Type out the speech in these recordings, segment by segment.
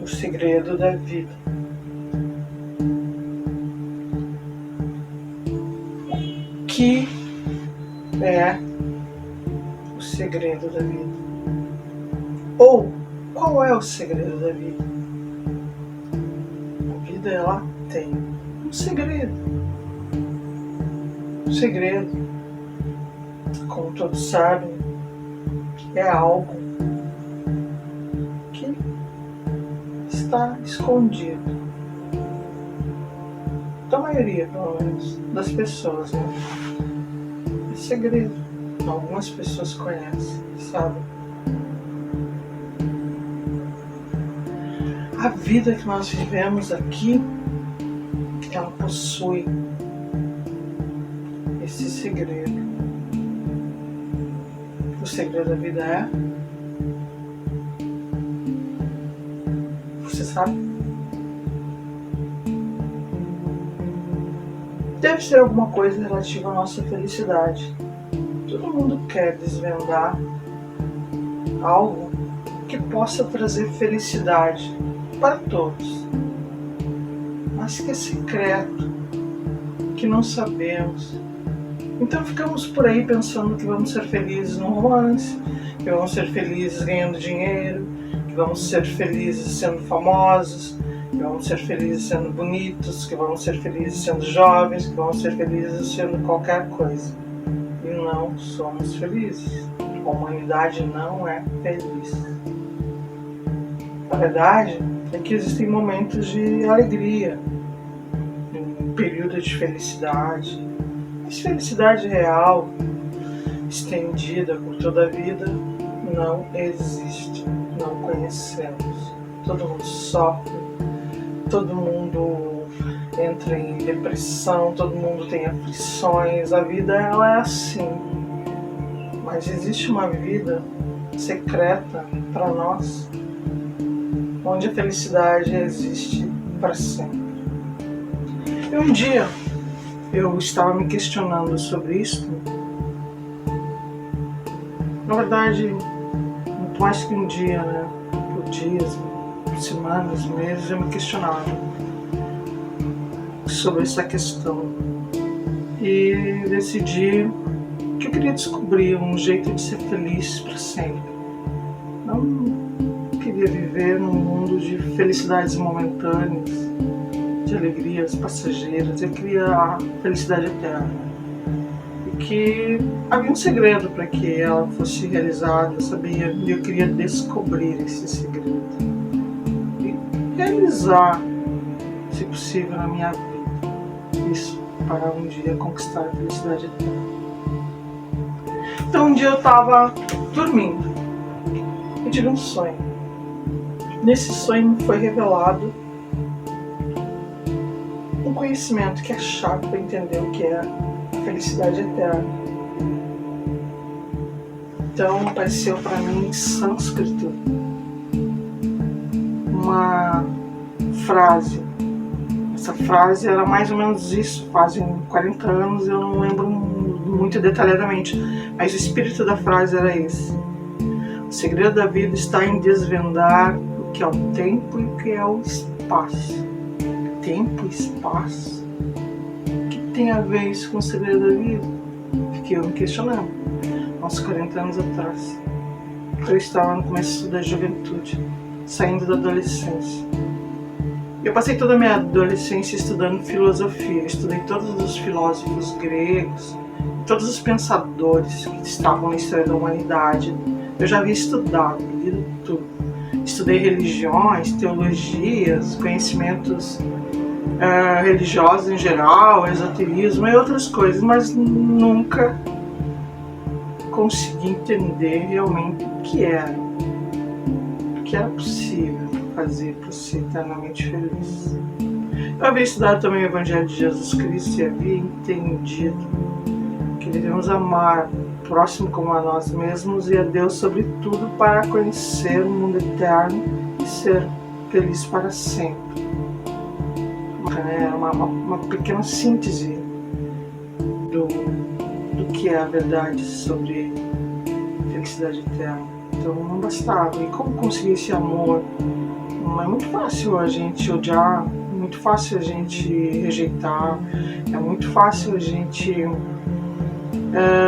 O segredo da vida. O que é o segredo da vida? Ou qual é o segredo da vida? A vida, ela tem um segredo. O segredo, como todos sabem, é algo que está escondido da maioria, pelo menos, das pessoas, né? É segredo. Algumas pessoas conhecem, sabem. A vida que nós vivemos aqui, ela possui esse segredo. O segredo da vida é... Você sabe? Deve ser alguma coisa relativa à nossa felicidade. Todo mundo quer desvendar algo que possa trazer felicidade para todos, mas que é secreto, que não sabemos. Então ficamos por aí pensando que vamos ser felizes no romance, que vamos ser felizes ganhando dinheiro, que vamos ser felizes sendo famosos, que vamos ser felizes sendo bonitos, que vamos ser felizes sendo jovens, que vamos ser felizes sendo qualquer coisa. E não somos felizes. A humanidade não é feliz. A verdade é que existem momentos de alegria, um período de felicidade, mas felicidade real, estendida por toda a vida, não existe, não conhecemos. Todo mundo sofre, todo mundo entra em depressão, todo mundo tem aflições, a vida ela é assim. Mas existe uma vida secreta para nós, onde a felicidade existe para sempre. E um dia eu estava me questionando sobre isso. Na verdade, muito mais que um dia, né? Por dias, por semanas, meses, eu me questionava sobre essa questão. E decidi que eu queria descobrir um jeito de ser feliz para sempre. Não queria viver num mundo de felicidades momentâneas, de alegrias passageiras. Eu queria a felicidade eterna. E que havia um segredo para que ela fosse realizada, eu sabia, e eu queria descobrir esse segredo. E realizar, se possível, na minha vida. Isso para um dia conquistar a felicidade eterna. Então um dia eu estava dormindo e tive um sonho. Nesse sonho me foi revelado um conhecimento que é chave para entender o que é a felicidade eterna. Então apareceu para mim em sânscrito uma frase. Essa frase era mais ou menos isso, fazem 40 anos, eu não lembro muito detalhadamente, mas o espírito da frase era esse. O segredo da vida está em desvendar o que é o tempo e o que é o espaço. Tempo e espaço? O que tem a ver isso com o segredo da vida? Fiquei eu me questionando, aos 40 anos atrás. Eu estava no começo da juventude, saindo da adolescência. Eu passei toda a minha adolescência estudando filosofia. Eu estudei todos os filósofos gregos, todos os pensadores que estavam na história da humanidade. Eu já havia estudado, lido tudo. Estudei religiões, teologias, conhecimentos religiosos em geral, esoterismo e outras coisas, mas nunca consegui entender realmente o que era possível fazer para ser eternamente feliz. Eu havia estudado também o Evangelho de Jesus Cristo e havia entendido que devemos amar o próximo como a nós mesmos e a Deus sobre tudo para conhecer o mundo eterno e ser feliz para sempre. É uma pequena síntese do que é a verdade sobre felicidade eterna. então não bastava. E como conseguir esse amor? Não é muito fácil a gente odiar, é muito fácil a gente rejeitar, é muito fácil a gente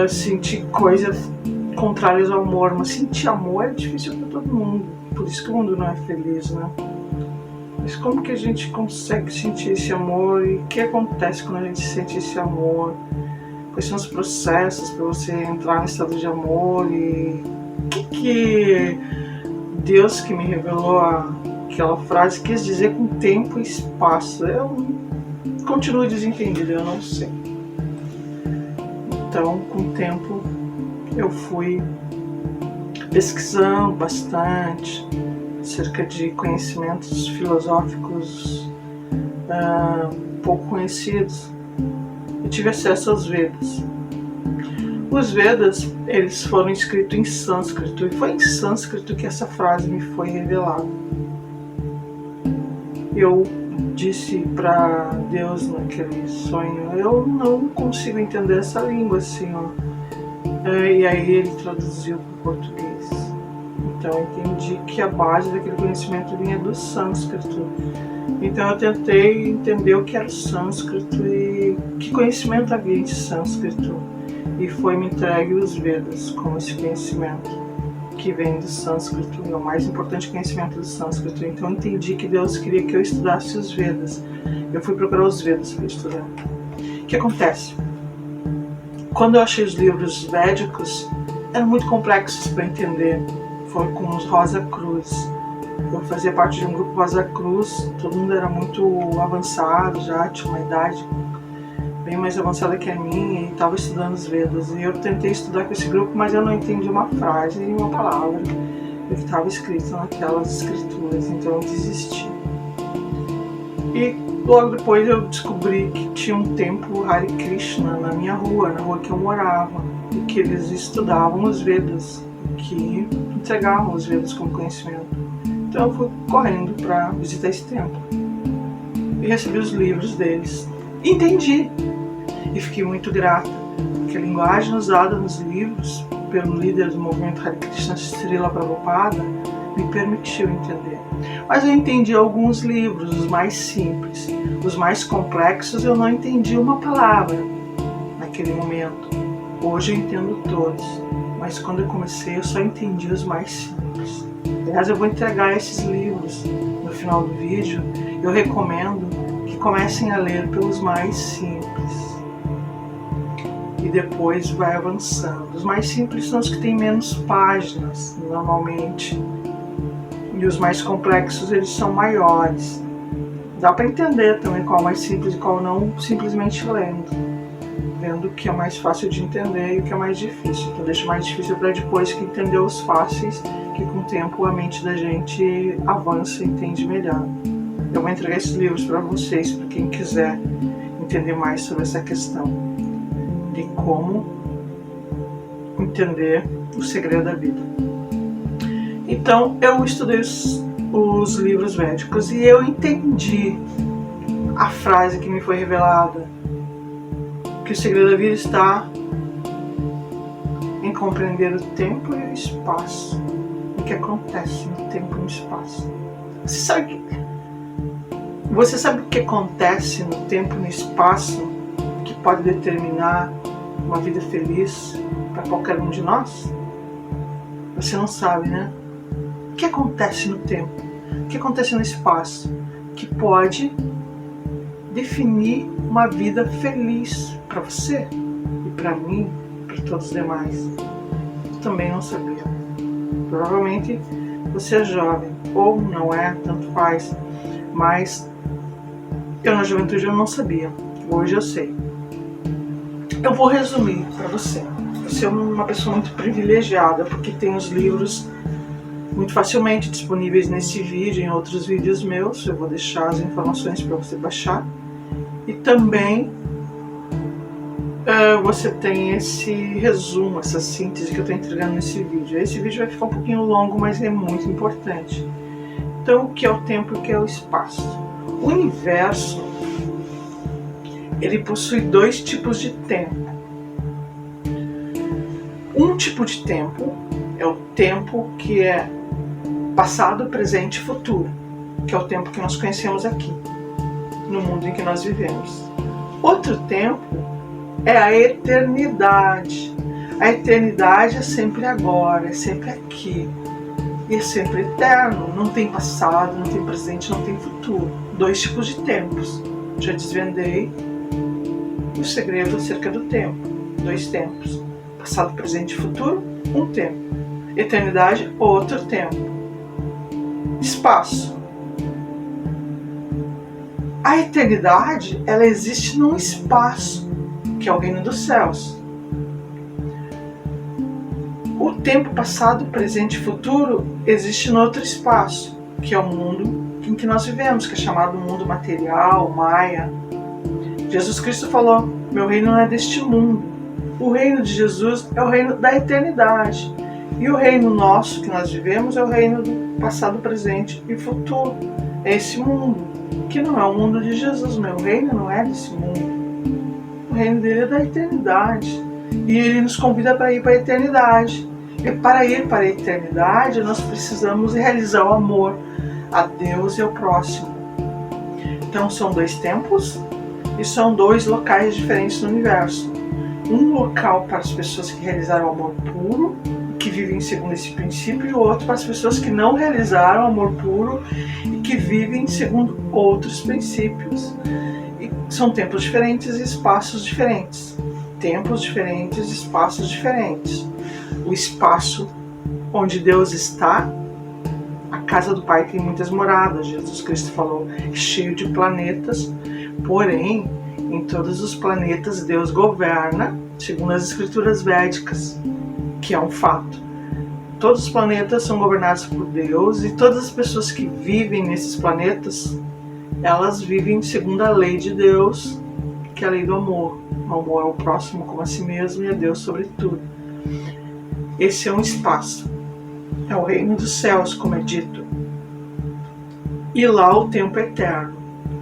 sentir coisas contrárias ao amor, mas sentir amor é difícil para todo mundo, por isso que o mundo não é feliz, né? Mas como que a gente consegue sentir esse amor e o que acontece quando a gente sente esse amor? Quais são os processos para você entrar no estado de amor e o que Deus que me revelou aquela frase quis dizer com tempo e espaço? Eu continuo desentendida, eu não sei. Então, com o tempo, eu fui pesquisando bastante acerca de conhecimentos filosóficos pouco conhecidos. Eu tive acesso aos Vedas. Os Vedas, eles foram escritos em sânscrito, e foi em sânscrito que essa frase me foi revelada. Eu disse para Deus naquele sonho, eu não consigo entender essa língua, Senhor. E aí ele traduziu para o português. Então eu entendi que a base daquele conhecimento vinha do sânscrito. Então eu tentei entender o que era o sânscrito e que conhecimento havia em sânscrito. E foi me entregue os Vedas como esse conhecimento que vem do sânscrito, é o mais importante conhecimento do sânscrito. Então eu entendi que Deus queria que eu estudasse os Vedas. Eu fui procurar os Vedas para estudar. O que acontece? Quando eu achei os livros védicos, eram muito complexos para entender. Foi com os Rosa Cruz. Eu fazia parte de um grupo Rosa Cruz, todo mundo era muito avançado já, tinha uma idade bem mais avançada que a minha e estava estudando os Vedas. E eu tentei estudar com esse grupo, mas eu não entendi uma frase e uma palavra do que estava escrito naquelas escrituras, então eu desisti. E logo depois eu descobri que tinha um templo Hare Krishna na minha rua, na rua que eu morava, e que eles estudavam os Vedas, que entregavam os Vedas como conhecimento. Então eu fui correndo para visitar esse templo e recebi os livros deles. Entendi e fiquei muito grata, porque a linguagem usada nos livros pelo líder do movimento Hare Krishna, Srila Prabhupada, me permitiu entender. Mas eu entendi alguns livros, os mais simples. Os mais complexos eu não entendi uma palavra naquele momento. Hoje eu entendo todos, mas quando eu comecei eu só entendi os mais simples. Aliás, eu vou entregar esses livros no final do vídeo. Eu recomendo que comecem a ler pelos mais simples e depois vai avançando. Os mais simples são os que têm menos páginas, normalmente, e os mais complexos eles são maiores. Dá para entender também qual é mais simples e qual não, simplesmente vendo o que é mais fácil de entender e o que é mais difícil. Então deixa mais difícil para depois que entender os fáceis, que com o tempo a mente da gente avança e entende melhor. Eu vou entregar esses livros para vocês, para quem quiser entender mais sobre essa questão de como entender o segredo da vida. Então eu estudei os livros védicos e eu entendi a frase que me foi revelada, que o segredo da vida está em compreender o tempo e o espaço, o que acontece no tempo e no espaço. Você sabe o que acontece no tempo e no espaço que pode determinar uma vida feliz para qualquer um de nós? Você não sabe, né? O que acontece no tempo? O que acontece no espaço que pode definir uma vida feliz para você e para mim, para todos os demais? Eu também não sabia. Provavelmente você é jovem ou não é, tanto faz, mas eu na juventude eu não sabia. Hoje eu sei. Eu vou resumir para você. Você é uma pessoa muito privilegiada porque tem os livros muito facilmente disponíveis nesse vídeo e em outros vídeos meus. Eu vou deixar as informações para você baixar. E também você tem esse resumo, essa síntese que eu estou entregando nesse vídeo. Esse vídeo vai ficar um pouquinho longo, mas é muito importante. Então, o que é o tempo e o que é o espaço? O universo, ele possui dois tipos de tempo. Um tipo de tempo É o tempo que é passado, presente e futuro, que é o tempo que nós conhecemos aqui, no mundo em que nós vivemos. Outro tempo é a eternidade. A eternidade é sempre agora, é sempre aqui. E é sempre eterno. Não tem passado, não tem presente, não tem futuro. 2 tipos de tempos. Já desvendei o segredo acerca do tempo. 2 tempos. Passado, presente e futuro, um tempo. Eternidade, outro tempo. Espaço. A eternidade, ela existe num espaço, que é o reino dos céus. O tempo passado, presente e futuro existe no outro espaço, que é o mundo em que nós vivemos, que é chamado mundo material, maia. Jesus Cristo falou: meu reino não é deste mundo. O reino de Jesus é o reino da eternidade. E o reino nosso que nós vivemos é o reino do passado, presente e futuro. É esse mundo, que não é o mundo de Jesus. Meu reino não é desse mundo. O reino dele é da eternidade. E ele nos convida para ir para a eternidade. E para ir para a eternidade, nós precisamos realizar o amor a Deus e ao próximo. Então são 2 tempos e são 2 locais diferentes no universo. Um local para as pessoas que realizaram o amor puro, que vivem segundo esse princípio, e o outro para as pessoas que não realizaram o amor puro e que vivem segundo outros princípios. E são tempos diferentes e espaços diferentes. Tempos diferentes, espaços diferentes. O espaço onde Deus está, a casa do Pai tem muitas moradas, Jesus Cristo falou, cheio de planetas, porém, em todos os planetas Deus governa, segundo as escrituras védicas, que é um fato. Todos os planetas são governados por Deus e todas as pessoas que vivem nesses planetas, elas vivem segundo a lei de Deus, que é a lei do amor. O amor ao próximo como a si mesmo e a Deus sobre tudo. Esse é um espaço. É o reino dos céus, como é dito. E lá o tempo é eterno.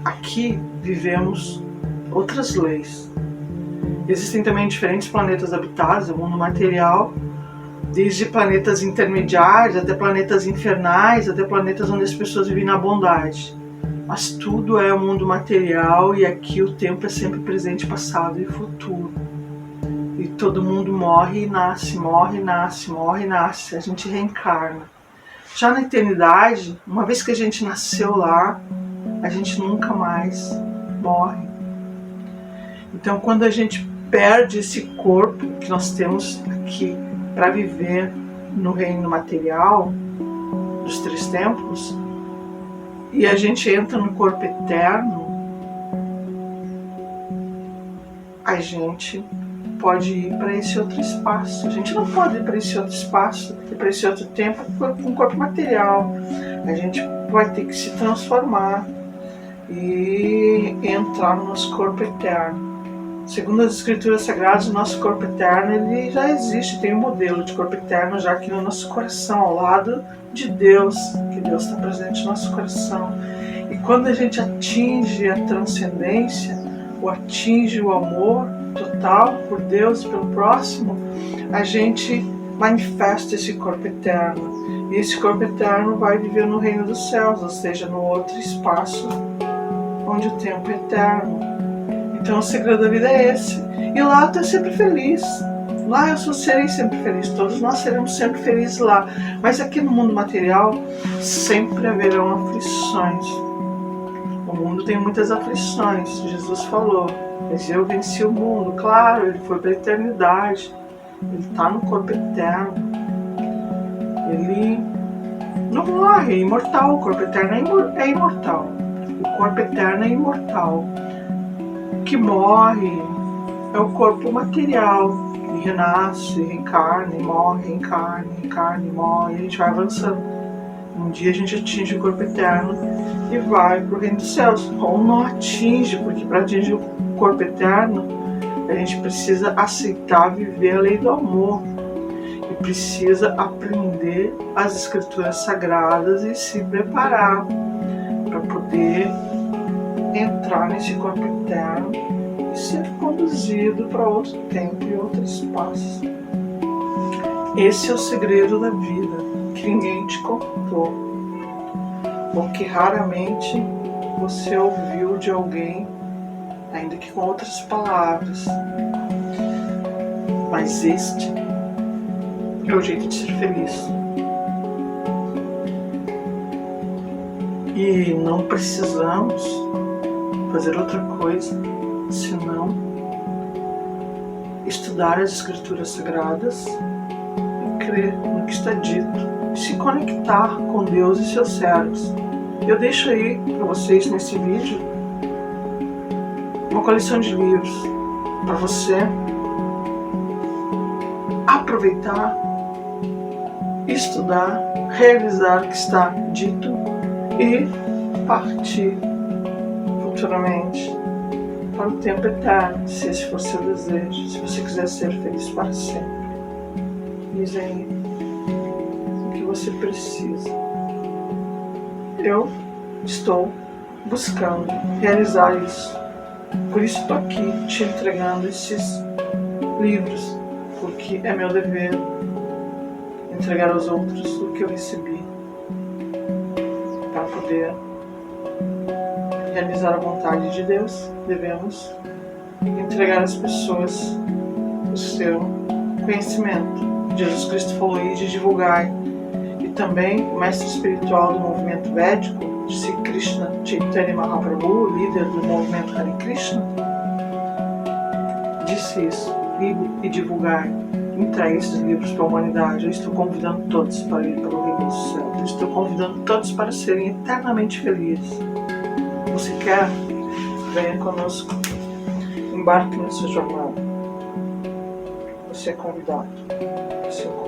Aqui vivemos outras leis. Existem também diferentes planetas habitados, o mundo material, desde planetas intermediários até planetas infernais, até planetas onde as pessoas vivem na bondade. Mas tudo é o mundo material e aqui o tempo é sempre presente, passado e futuro. E todo mundo morre e nasce, morre e nasce, morre e nasce. A gente reencarna. Já na eternidade, uma vez que a gente nasceu lá, a gente nunca mais morre. Então quando a gente perde esse corpo que nós temos aqui para viver no reino material, dos 3 tempos, e a gente entra no corpo eterno, a gente pode ir para esse outro espaço. A gente não pode ir para esse outro espaço, para esse outro tempo com o corpo material. A gente vai ter que se transformar e entrar no nosso corpo eterno. Segundo as escrituras sagradas, o nosso corpo eterno ele já existe, tem um modelo de corpo eterno já aqui no nosso coração, ao lado de Deus, que Deus está presente no nosso coração. E quando a gente atinge a transcendência, ou atinge o amor total por Deus e pelo próximo, a gente manifesta esse corpo eterno. E esse corpo eterno vai viver no reino dos céus, ou seja, no outro espaço, onde o tempo é eterno. Então o segredo da vida é esse. E lá eu estou sempre feliz. Lá eu serei sempre feliz. Todos nós seremos sempre felizes lá. Mas aqui no mundo material sempre haverão aflições. O mundo tem muitas aflições. Jesus falou, mas eu venci o mundo. Claro, ele foi para a eternidade. Ele está no corpo eterno. Ele não morre, é imortal. O corpo eterno é imortal. O corpo eterno é imortal. O que morre é o corpo material. Ele renasce, reencarna, e morre, reencarna, reencarna, e morre. E a gente vai avançando. Um dia a gente atinge o corpo eterno e vai para o reino dos céus. Ou não atinge, porque para atingir o corpo eterno, a gente precisa aceitar viver a lei do amor. E precisa aprender as escrituras sagradas e se preparar para poder entrar nesse corpo eterno e ser conduzido para outro tempo e outro espaço. Esse é o segredo da vida, que ninguém te contou, ou que raramente você ouviu de alguém, ainda que com outras palavras. Mas este é o jeito de ser feliz. E não precisamos fazer outra coisa senão estudar as Escrituras Sagradas e crer no que está dito e se conectar com Deus e seus servos. Eu deixo aí para vocês nesse vídeo uma coleção de livros para você aproveitar, estudar, realizar o que está dito e partir futuramente para o tempo eterno, se esse for seu desejo, se você quiser ser feliz para sempre. Diz aí o que você precisa. Eu estou buscando realizar isso. Por isso estou aqui te entregando esses livros, porque é meu dever entregar aos outros o que eu recebi para poder realizar a vontade de Deus. Devemos entregar às pessoas o seu conhecimento. Jesus Cristo falou aí de divulgar. E também o mestre espiritual do movimento védico, Sri Krishna Chaitanya Mahaprabhu, líder do movimento Hare Krishna, disse isso: ide e divulgar, entregue esses livros para a humanidade. Eu estou convidando todos para ir pelo reino do céu. Eu estou convidando todos para serem eternamente felizes. Você quer? Venha conosco. Embarque nessa jornada. Você é convidado. Você é convidado.